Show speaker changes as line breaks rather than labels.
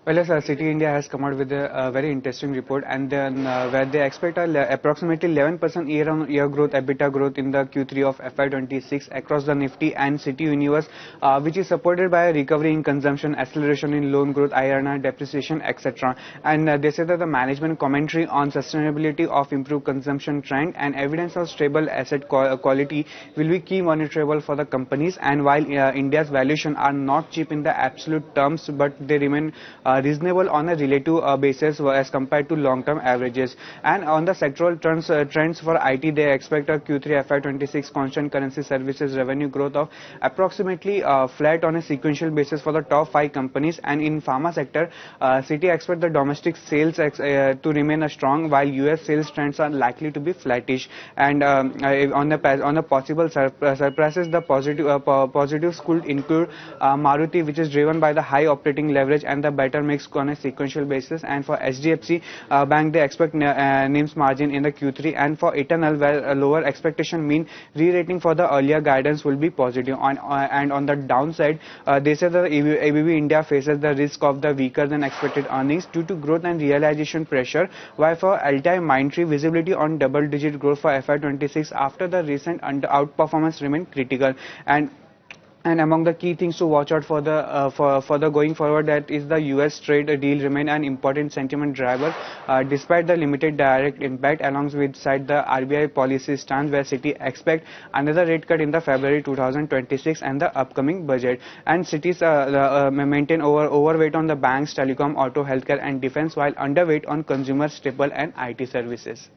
Well, yes, Citi India has come out with a very interesting report, and then where they expect approximately 11% year-on-year growth, EBITDA growth in the Q3 of FY26 across the Nifty and Citi universe, which is supported by a recovery in consumption, acceleration in loan growth, IRR depreciation, etc. And they say that the management commentary on sustainability of improved consumption trend and evidence of stable asset quality will be key monitorable for the companies. And while India's valuation are not cheap in the absolute terms, but they remain reasonable on a relative basis as compared to long-term averages. And on the sectoral trends for IT, they expect a Q3 FY26 constant currency services revenue growth of approximately flat on a sequential basis for the top 5 companies. And in pharma sector, Citi expect the domestic sales to remain strong, while US sales trends are likely to be flattish. And on the possible surprises, the positives could include Maruti, which is driven by the high operating leverage and the better mix on a sequential basis. And for HDFC Bank, they expect NIMS margin in the Q3. And for Eternal, where a lower expectation mean re-rating for the earlier guidance will be positive. And on the downside, they say that ABB India faces the risk of the weaker than expected earnings due to growth and realization pressure, while for LTI Mindtree, visibility on double-digit growth for FY26 after the recent outperformance remain critical. And among the key things to watch out for the going forward, that is the US trade deal remain an important sentiment driver despite the limited direct impact alongside the RBI policy stance, where Citi expect another rate cut in the February 2026 and the upcoming budget. And cities maintain overweight on the banks, telecom, auto, healthcare and defense, while underweight on consumer staple and IT services.